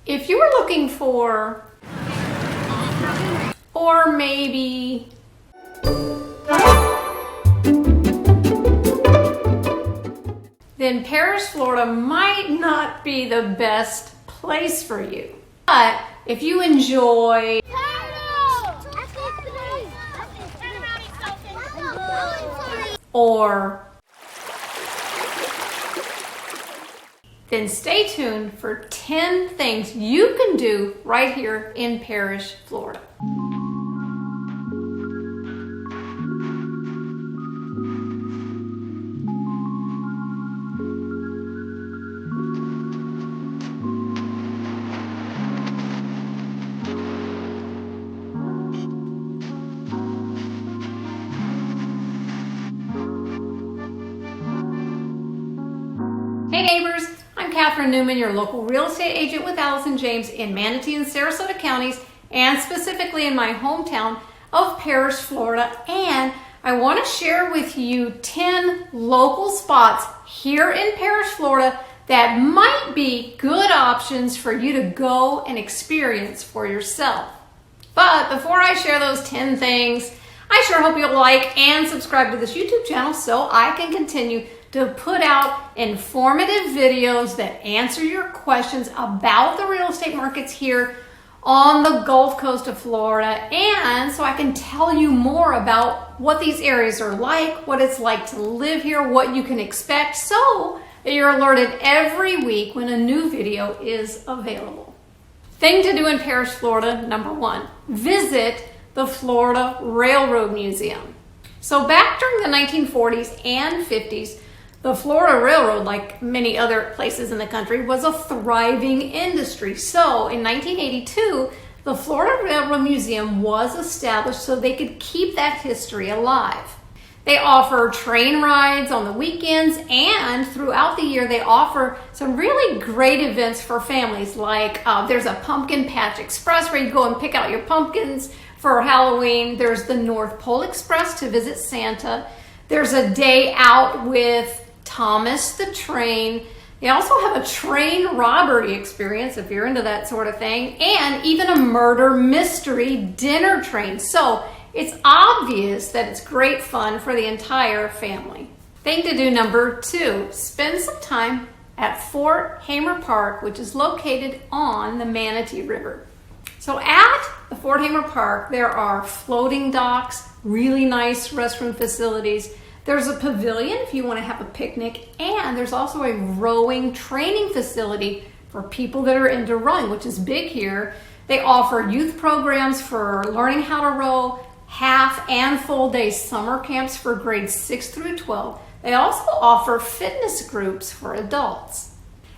If you were looking for, or maybe then Parrish, Florida might not be the best place for you. But if you enjoy or then stay tuned for 10 things you can do right here in Parrish, Florida. Hey neighbors, I'm Catherine Newman, your local real estate agent with Allison James in Manatee and Sarasota counties, and specifically in my hometown of Parrish, Florida. And I want to share with you 10 local spots here in Parrish, Florida that might be good options for you to go and experience for yourself. But before I share those 10 things, I sure hope you'll like and subscribe to this YouTube channel so I can continue to put out informative videos that answer your questions about the real estate markets here on the Gulf Coast of Florida, and so I can tell you more about what these areas are like, what it's like to live here, what you can expect, so that you're alerted every week when a new video is available. Thing to do in Parrish, Florida, number 1, visit the Florida Railroad Museum. So back during the 1940s and 50s, the Florida Railroad, like many other places in the country, was a thriving industry. So in 1982, the Florida Railroad Museum was established so they could keep that history alive. They offer train rides on the weekends, and throughout the year they offer some really great events for families, like there's a Pumpkin Patch Express where you go and pick out your pumpkins for Halloween. There's the North Pole Express to visit Santa. There's a day out with Thomas the Train. They also have a train robbery experience if you're into that sort of thing, and even a murder mystery dinner train. So it's obvious that it's great fun for the entire family. Thing to do number 2, spend some time at Fort Hamer Park, which is located on the Manatee River. So at the Fort Hamer Park, there are floating docks, really nice restroom facilities. There's a pavilion if you want to have a picnic, and there's also a rowing training facility for people that are into rowing, which is big here. They offer youth programs for learning how to row, half and full day summer camps for grades 6 through 12. They also offer fitness groups for adults.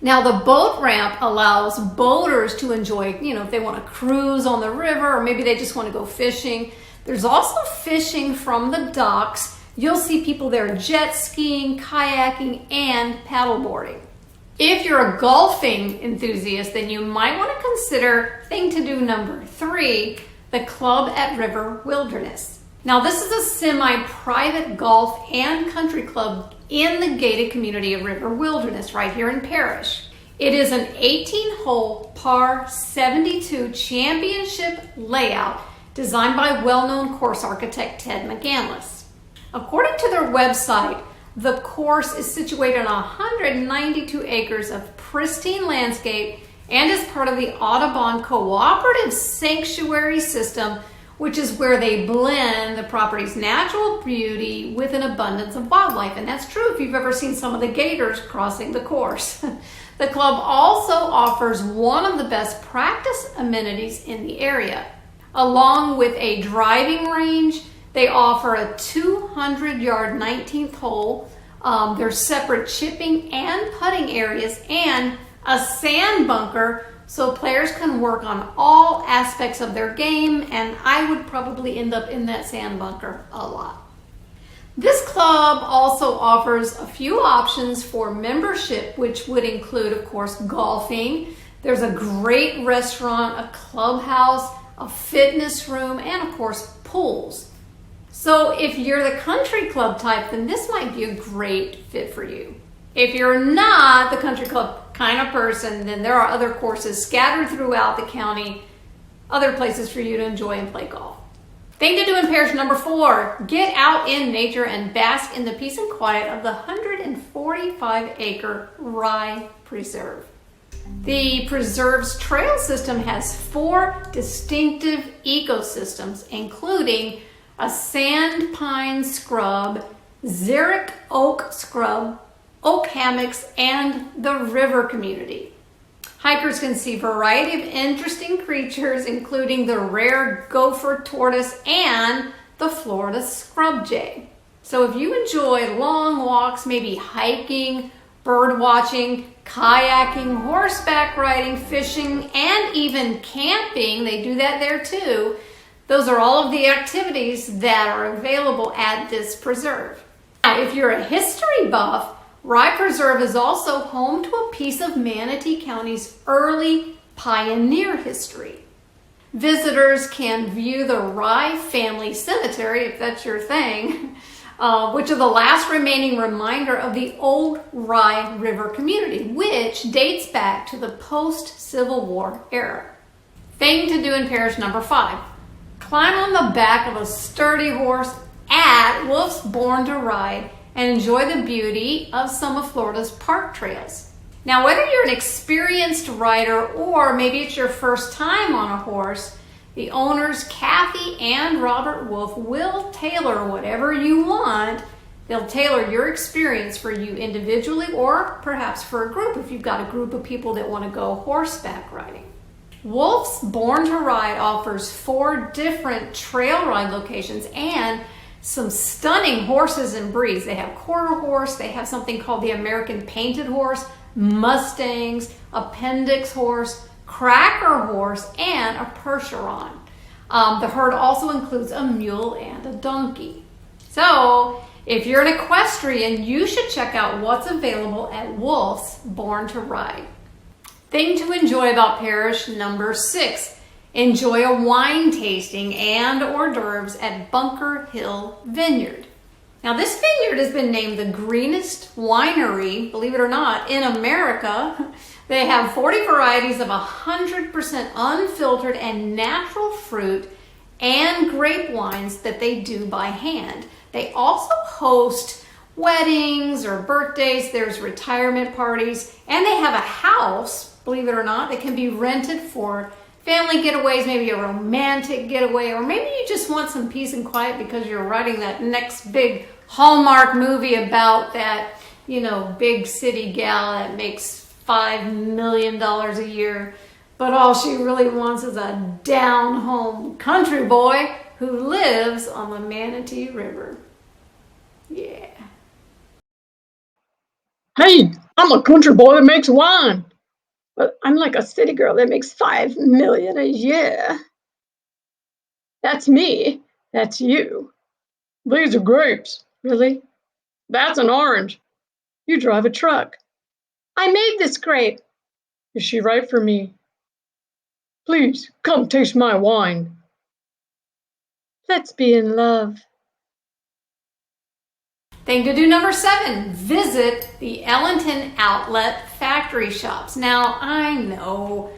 Now the boat ramp allows boaters to enjoy, if they want to cruise on the river, or maybe they just want to go fishing. There's also fishing from the docks. You'll see people there jet skiing, kayaking, and paddleboarding. If you're a golfing enthusiast, then you might want to consider thing to do number 3, the Club at River Wilderness. Now this is a semi-private golf and country club in the gated community of River Wilderness right here in Parrish. It is an 18-hole par 72 championship layout designed by well-known course architect Ted McGanless. According to their website, the course is situated on 192 acres of pristine landscape and is part of the Audubon Cooperative Sanctuary System, which is where they blend the property's natural beauty with an abundance of wildlife. And that's true if you've ever seen some of the gators crossing the course. The club also offers one of the best practice amenities in the area. Along with a driving range, they offer a 200-yard 19th hole. There's separate chipping and putting areas and a sand bunker so players can work on all aspects of their game, and I would probably end up in that sand bunker a lot. This club also offers a few options for membership, which would include, of course, golfing. There's a great restaurant, a clubhouse, a fitness room, and of course, pools. So if you're the country club type, then this might be a great fit for you. If you're not the country club kind of person, then there are other courses scattered throughout the county, other places for you to enjoy and play golf. Thing to do in Parrish number 4, get out in nature and bask in the peace and quiet of the 145-acre Rye Preserve. The preserve's trail system has 4 distinctive ecosystems, including a sand pine scrub, xeric oak scrub, oak hammocks, and the river community. Hikers can see a variety of interesting creatures, including the rare gopher tortoise and the Florida scrub jay. So if you enjoy long walks, maybe hiking, bird watching, kayaking, horseback riding, fishing, and even camping, they do that there too. Those are all of the activities that are available at this preserve. Now, if you're a history buff, Rye Preserve is also home to a piece of Manatee County's early pioneer history. Visitors can view the Rye family cemetery, if that's your thing, which is the last remaining reminder of the old Rye River community, which dates back to the post-Civil War era. Thing to do in Parrish number 5. Climb on the back of a sturdy horse at Wolfe's Born to Ride and enjoy the beauty of some of Florida's park trails. Now, whether you're an experienced rider or maybe it's your first time on a horse, the owners Kathy and Robert Wolfe will tailor whatever you want. They'll tailor your experience for you individually or perhaps for a group if you've got a group of people that want to go horseback riding. Wolfe's Born to Ride offers 4 different trail ride locations and some stunning horses and breeds. They have quarter horse, they have something called the American Painted Horse, Mustangs, Appendix Horse, Cracker Horse, and a Percheron. The herd also includes a mule and a donkey. So if you're an equestrian, you should check out what's available at Wolfe's Born to Ride. Thing to enjoy about Parrish number 6. Enjoy a wine tasting and hors d'oeuvres at Bunker Hill Vineyard. Now, this vineyard has been named the greenest winery, believe it or not, in America. They have 40 varieties of 100% unfiltered and natural fruit and grape wines that they do by hand. They also host weddings or birthdays, there's retirement parties, and they have a house, believe it or not, that can be rented for family getaways, maybe a romantic getaway, or maybe you just want some peace and quiet because you're writing that next big Hallmark movie about that, big city gal that makes $5 million a year, but all she really wants is a down-home country boy who lives on the Manatee River. Yeah. Hey, I'm a country boy that makes wine. But I'm like a city girl that makes $5 million a year. That's me. That's you. These are grapes. Really? That's an orange. You drive a truck. I made this grape. Is she right for me? Please, come taste my wine. Let's be in love. Thing to do number 7, visit the Ellenton Outlet Factory Shops. Now, I know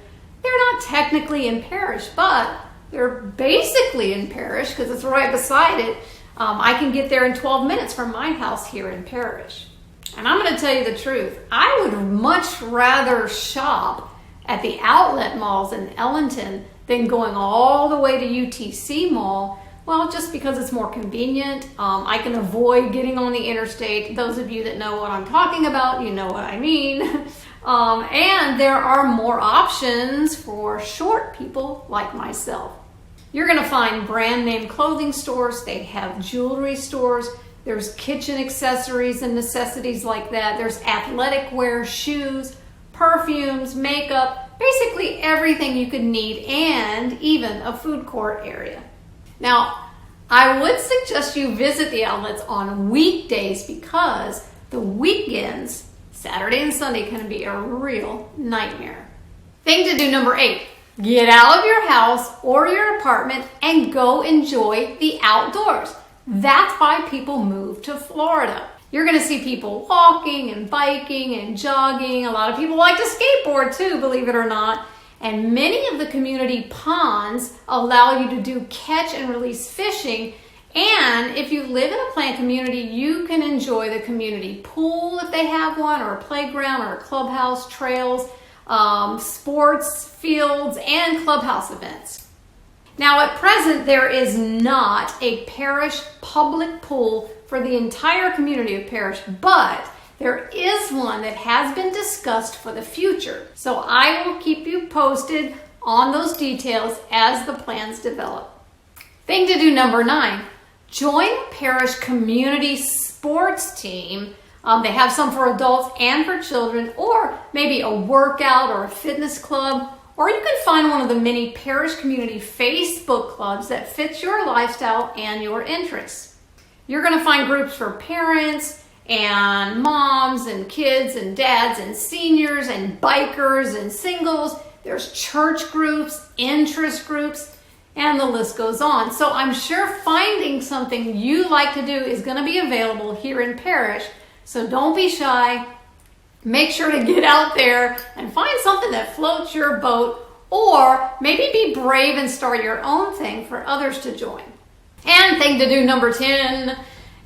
they're not technically in Parrish, but they're basically in Parrish because it's right beside it. I can get there in 12 minutes from my house here in Parrish. And I'm going to tell you the truth. I would much rather shop at the outlet malls in Ellenton than going all the way to UTC Mall. Well, just because it's more convenient. I can avoid getting on the interstate. Those of you that know what I'm talking about, you know what I mean. And there are more options for short people like myself. You're going to find brand name clothing stores. They have jewelry stores. There's kitchen accessories and necessities like that. There's athletic wear, shoes, perfumes, makeup, basically everything you could need, and even a food court area. Now, I would suggest you visit the outlets on weekdays because the weekends, Saturday and Sunday, can be a real nightmare. Thing to do number 8, get out of your house or your apartment and go enjoy the outdoors. That's why people move to Florida. You're going to see people walking and biking and jogging. A lot of people like to skateboard too, believe it or not. And many of the community ponds allow you to do catch and release fishing. And if you live in a planned community, you can enjoy the community pool if they have one, or a playground, or a clubhouse, trails, sports fields, and clubhouse events. Now at present, there is not a parish public pool for the entire community of Parrish, but there is one that has been discussed for the future. So I will keep you posted on those details as the plans develop. Thing to do number 9, join a parish community sports team. They have some for adults and for children, or maybe a workout or a fitness club, or you can find one of the many parish community Facebook clubs that fits your lifestyle and your interests. You're going to find groups for parents and moms and kids and dads and seniors and bikers and singles. There's church groups, interest groups, and the list goes on. So I'm sure finding something you like to do is going to be available here in Parrish. So don't be shy. Make sure to get out there and find something that floats your boat, or maybe be brave and start your own thing for others to join. And thing to do number 10,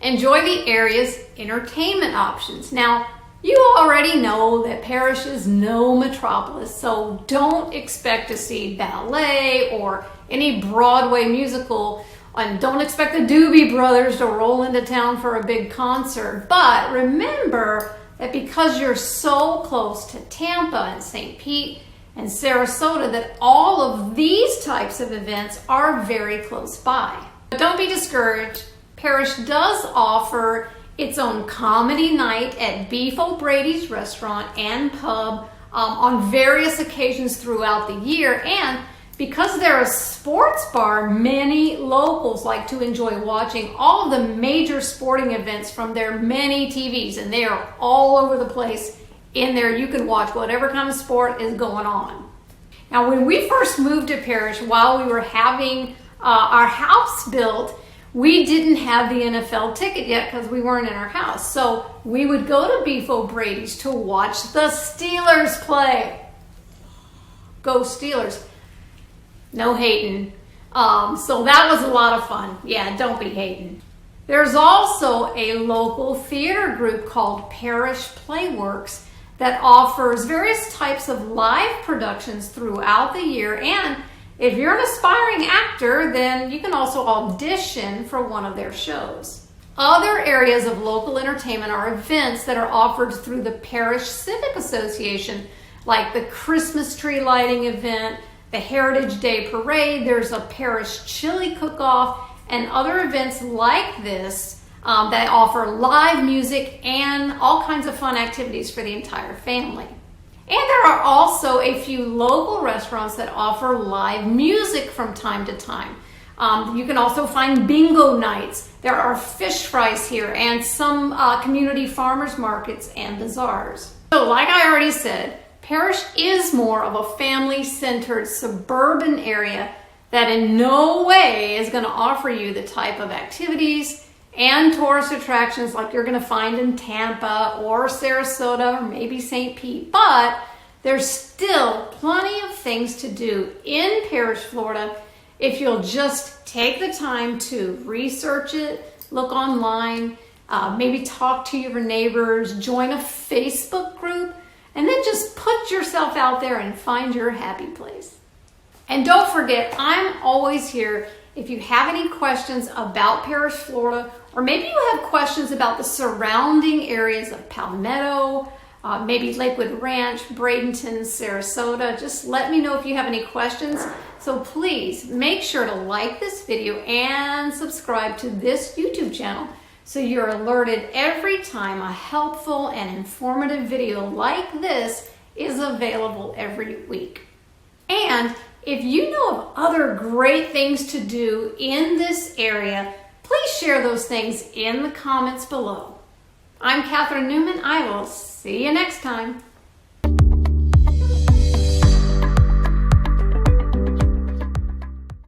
enjoy the area's entertainment options. Now, you already know that Parrish is no metropolis, so don't expect to see ballet or any Broadway musical, and don't expect the Doobie Brothers to roll into town for a big concert. But remember that because you're so close to Tampa and St. Pete and Sarasota, that all of these types of events are very close by. But don't be discouraged. Parrish does offer its own comedy night at Beef O'Brady's restaurant and pub on various occasions throughout the year. And because they're a sports bar, many locals like to enjoy watching all of the major sporting events from their many TVs, and they are all over the place in there. You can watch whatever kind of sport is going on. Now, when we first moved to Parrish, while we were having our house built, we didn't have the NFL ticket yet because we weren't in our house. So we would go to Beef O'Brady's to watch the Steelers play. Go Steelers. No hating. So that was a lot of fun. Yeah, don't be hating. There's also a local theater group called Parrish Playworks that offers various types of live productions throughout the year. And if you're an aspiring actor, then you can also audition for one of their shows. Other areas of local entertainment are events that are offered through the Parrish Civic Association, like the Christmas tree lighting event, the Heritage Day Parade. There's a Parrish chili cook-off, and other events like this that offer live music and all kinds of fun activities for the entire family. And there are also a few local restaurants that offer live music from time to time. You can also find bingo nights. There are fish fries here, and some community farmers markets and bazaars. So like I already said, Parrish is more of a family-centered suburban area that in no way is going to offer you the type of activities and tourist attractions like you're going to find in Tampa or Sarasota or maybe St. Pete. But there's still plenty of things to do in Parrish, Florida, if you'll just take the time to research it, look online, maybe talk to your neighbors, join a Facebook group, and then just put yourself out there and find your happy place. And don't forget, I'm always here if you have any questions about Parrish, Florida, or maybe you have questions about the surrounding areas of Palmetto, maybe Lakewood Ranch, Bradenton, Sarasota. Just let me know if you have any questions. So please make sure to like this video and subscribe to this YouTube channel so you're alerted every time a helpful and informative video like this is available every week. And if you know of other great things to do in this area, please share those things in the comments below. I'm Catherine Newman. I will see you next time.